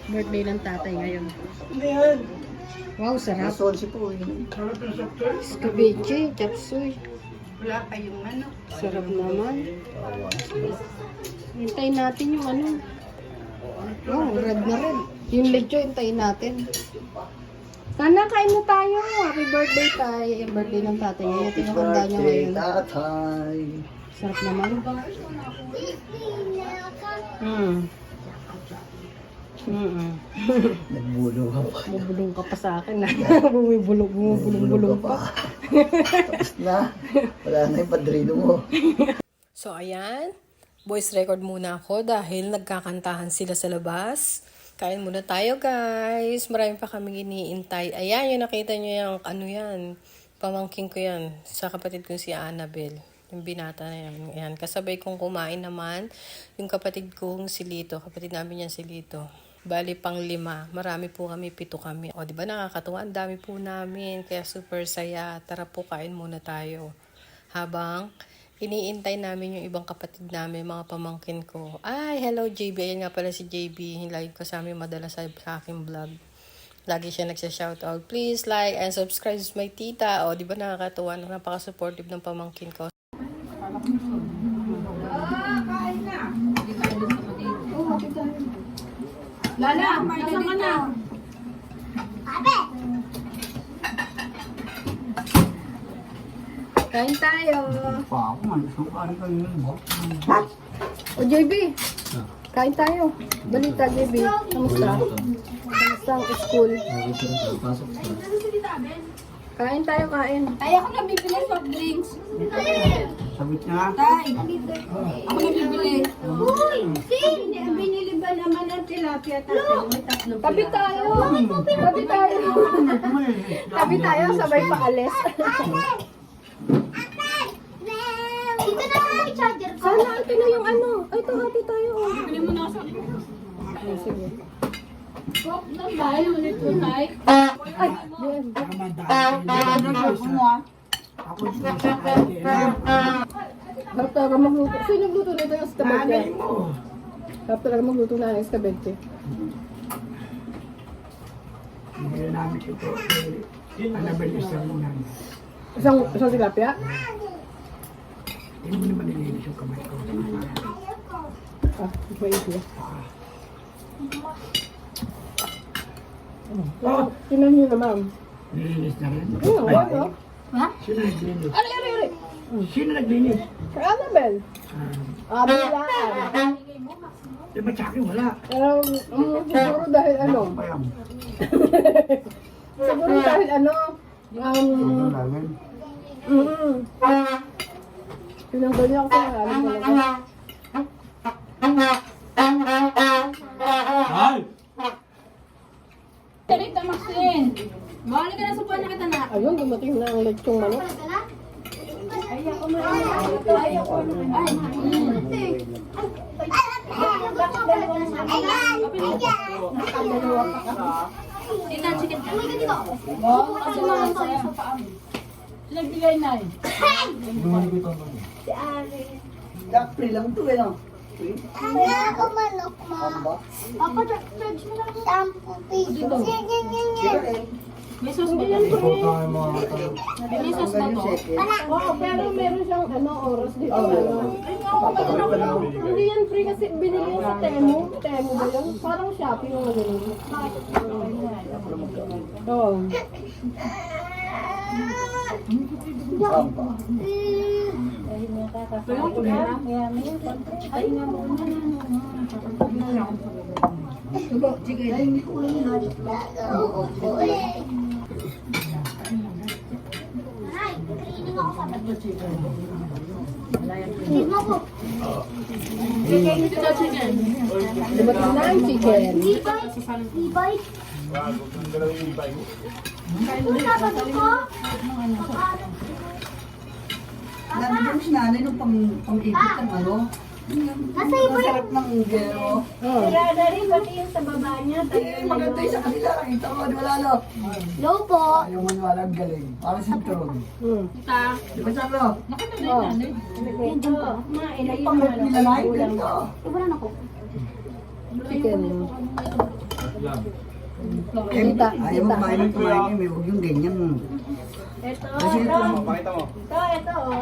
Birthday ng tatay ngayon. Ano yan? Wow, sarap. Nasol si po. Escabeche, chapsuy. Wala kayong ano. Sarap naman. Hintayin natin yung ano. Wow, red na red. Yung lecho, hintayin natin. Sana kain mo tayo. Happy birthday tayo. Yung birthday ng tatay ngayon. Pinakanda niya ngayon. Tatay. Sarap naman. Nagbulong ka pa. Bumubulong ka pa sa akin. Bumubulong pa. Tapos na. Wala na yung padrino mo. So ayan, voice record muna ako dahil nagkakantahan sila sa labas. Kain muna tayo guys. Marami pa kaming iniintay. Ayan, yung nakita nyo yung ano yan. Pamangking ko yan. Sa kapatid ko si Annabel. Yung binata na yan. Ayan, kasabay kong kumain naman. Yung kapatid kong si Lito. Kapatid namin yan si Lito. Bali pang 5. Marami po kami, 7 kami. O diba nakakatuwa? Ang dami po namin. Kaya super saya. Tara po kain muna tayo. Habang iniintay namin yung ibang kapatid namin, mga pamangkin ko. Ay, hello JB. Ayan nga pala si JB. Lagi ko sa amin madalas sa aking vlog. Lagi siya nagsha-shoutout. Please like and subscribe to my tita. O, di ba nakakatuwa? Napaka-supportive ng pamangkin ko. Lala, nasaan ka na? Kain tayo. Pa ako man. Saan ka rin mo? O JB, kain tayo. Balita JB. Kamusta? Kamusta ang school? Kain tayo, kain. Ay, ako na bibili soft drinks. Sabit niya. Tay, ako na bibili. Uy, binili ba naman ng tilapia tayo? May 3 Tabi tayo. Tabi tayo. Tabi tayo, sabay paalis. Ito na nga yung charger ko. Sana, ito na yung ano. Ay, ito, hati tayo. Bili mo na ako sa... Sige. Pop na ba? Ulit po tayo. Ay, yan. Harap talaga magluto. Sino nagluto nito yung escabeche? Harap talaga magluto na ng escabeche. Hindi namin ito. Annabel isang namin. Isang tilapia? Hindi mo naman nilinis yung kamay ko. Ah, may ito. Tinan niyo naman. Nilinis na rin. Ayun, ano? Sino naglinis? Ari. Sino naglinis? Kay Annabel. Bilaan. Di ba sa akin wala? Siguro dahil ano? Payam. Siguro dahil ano? Ano namin? Tinanggal niya ako sa alam talaga. Ay! Tarik na Maxine. Bawali ka na sa buwan na kita na. Ayun, dumating na ang lechong manok. Ayaw ko na. Ayaw ko na. Tina, chicken. Kasi naman tayo sa paan. Nagbigay na eh. April lang ito eh no? Wala ako manok, ma. Papa, fridge mo lang shampoo, please. Yan. May sauce ba yan? May sauce ba to? Oo, pero meron siyang ano, oras dito. Hindi yan free kasi binili yan sa Temu. Temu ba yun? Parang Shopee yung gano'n. Oo. Dumating na ang chicken. E-bike? Wala ba dito? Nandun si nanay nung pang-ibig ng ano? Nasa iba yung... Sarap ng gero. Rada rin, pati yung sa baba niya. Maganda yung sa kanila. Nakita ko, di wala no? Low po. Ayaw maniwala ang galing. Parang sinturon. Kita. Di ba sabi no? Nakita na yun. Yan dyan po. Ma, ilay Pang-ibig nila na yung ganito. Iwanan ako. chicken. Kita, ayaw mo kumain may huwag yung ganyan. Ito, Kasi ito, ito, oh.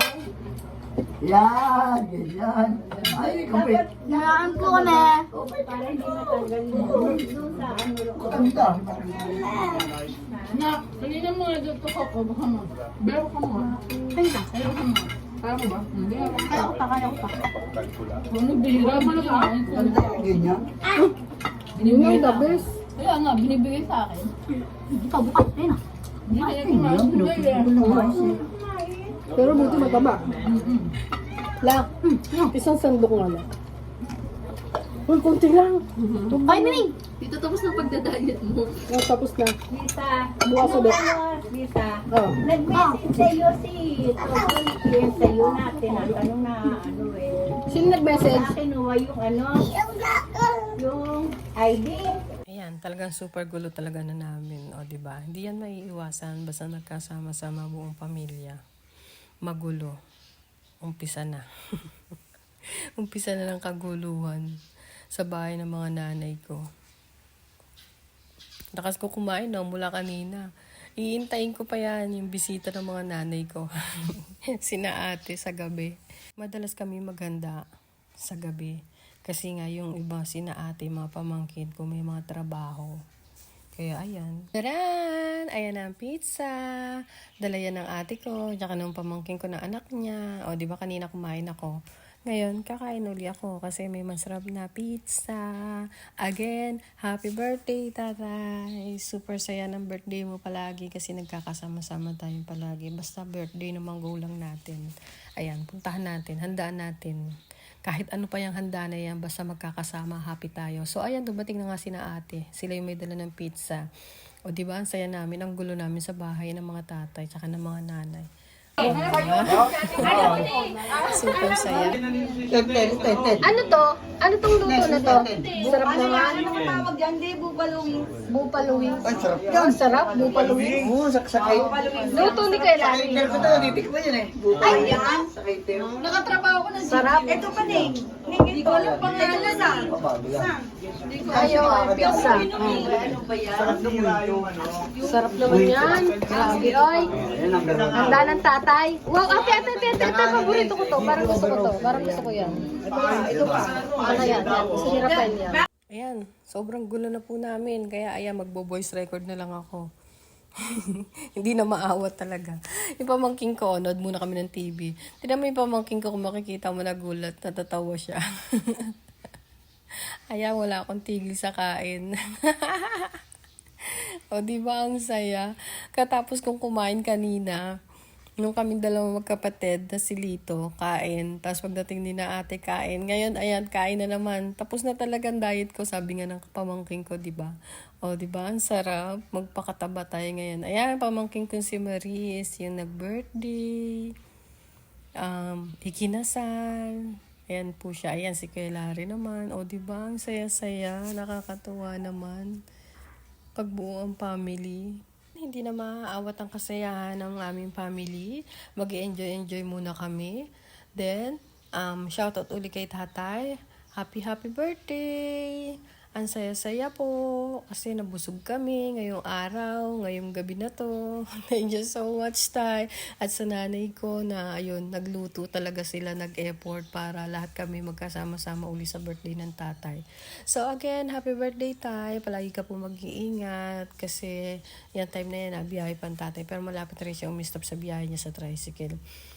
yan, ganyan. Ay, kapit. Naan po kami. Para hindi matanggal doon sa ano. Kanta. Na, kanina mo nga dito ko, baka mo. Bero ka mo. Bero ka mo. Kaya mo ba? Hindi ako. Kaya ko pa. Kung nagbihira mo lang ako. Kanta, ganyan. Yun yung the best. Kaya nga, binibigay sa akin. Ikaw bukas. Ayun ah. Hindi kaya Yan, kumain ko pinupulo eh. Pero buti mataba. Lak, isang sandok nga lang. Uy, konti lang. Ay, Mining! Dito tapos na pagdadayat mo. Oh, tapos na. Lisa, Bukas ulit. Lisa, Oh. nag-message sa'yo si Tugol, yung sa'yo natin, ang tanong na ano eh. Sino nag-message? Sa akin, yung ano, yung ID. Ayan, talagang super gulo talaga na namin. O, di ba? Hindi yan maiiwasan basta nagkasama-sama buong pamilya. Magulo. Umpisa na. Umpisa na ng kaguluhan sa bahay ng mga nanay ko. Lakas ko kumain no, mula kanina. Iintayin ko pa yan yung bisita ng mga nanay ko. Sina ate sa gabi. Madalas kami maghanda sa gabi. Kasi nga yung iba sina ate, mga pamangkin ko may mga trabaho. Kaya ayan. Taran! Ayan ang pizza. Dala yan ng ate ko. Tsaka ng pamangkin ko na anak niya. O di ba kanina kumain ako. Ngayon, kakain uli ako kasi may masarap na pizza. Again, happy birthday, tatay. Super saya ng birthday mo palagi kasi nagkakasama-sama tayo palagi. Basta birthday ng mga gulang natin. Ayan, puntahan natin, handaan natin. Kahit ano pa yung handa na yan, basta magkakasama, happy tayo. So, ayan, dumating na nga sina ate. Sila yung may dala ng pizza. O, di ba, ang saya namin, ang gulo namin sa bahay ng mga tatay, tsaka ng mga nanay. Super saya. Ano to? Ano tong luto na to? Sarap naman. Ano Tawag yan, di bubalo wings. Buffalo wings. Ay, sarap yan. Ang sarap, buffalo wings. Oo, sakay. Luto ni Kailani. Sakay ko to, titikman yan eh. Ay, yan. Sakay tayo. Sarap. Ito pa din. Hindi ko alam pangalan na. Ayaw, pizza. Sarap naman yung Sarap naman yan. Grabe, oy. Yan ang gano'n. Handa ng tatay. Wow, ate, paborito ko to. Parang gusto ko to. Parang gusto ko yan. Ito pa. Ano yan? Gusto ni Rafael yan. Ayan, sobrang gulo na po namin. Kaya ayan, magbo-voice record na lang ako. Hindi na maawat talaga. Yung pamangking ko, nood muna kami ng TV. Tignan mo yung pamangking ko, kung makikita mo nagulat, natatawa siya. Ayan, wala akong tigil sa kain. O, di ba ang saya? Katapos kong kumain kanina, nung kaming dalawang magkapatid na si Lito, kain. Tapos pagdating ni na ate, kain. Ngayon, ayan, kain na naman. Tapos na talagang diet ko, sabi nga ng pamangking ko, di ba? O, di ba? Ang sarap. Magpakataba tayo ngayon. Ayan, pamangking ko si Maris, yung nag-birthday. Ikinasal. Ayan po siya. Ayan, si Kailari naman. O, di ba? Ang saya-saya. Nakakatuwa naman. Pagbuo ang family. Hindi na maaawat ang kasayahan ng aming family. Mag-enjoy muna kami. Then, shoutout uli kay tatay. Happy birthday! Ang saya-saya po kasi nabusog kami ngayong araw, ngayong gabi na to. Thank you so much, Tay. At sa nanay ko na ayun, nagluto talaga sila, nag-effort para lahat kami magkasama-sama uli sa birthday ng tatay. So again, happy birthday, Tay. Palagi ka po mag-iingat kasi yan time na yan, biyahe pa ang tatay. Pero malapit rin siya umistop sa biyahe niya sa tricycle.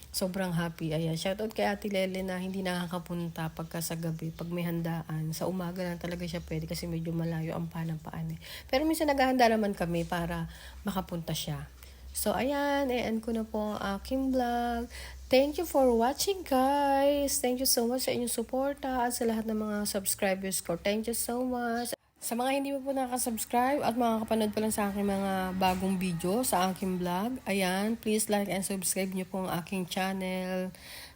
Sobrang happy. Ayan, shoutout kay Ate Lele na hindi nakakapunta pagka sa gabi, pag may handaan. Sa umaga lang talaga siya pwede kasi medyo malayo ang panampaan eh. Pero minsan naghahanda naman kami para makapunta siya. So, ayan, i-end ko na po ang aking vlog. Thank you for watching, guys. Thank you so much sa inyong suporta at sa lahat ng mga subscribers ko. Thank you so much. Sa mga hindi mo po nakasubscribe at makakapanood pa lang sa aking mga bagong video sa aking vlog, ayan, please like and subscribe nyo po ang aking channel.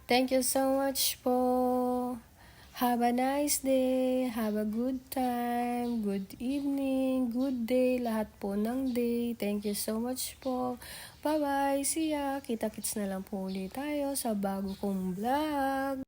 Thank you so much po. Have a nice day. Have a good time. Good evening. Good day. Lahat po ng day. Thank you so much po. Bye-bye. See ya. Kita-kits na lang po ulit tayo sa bago kong vlog.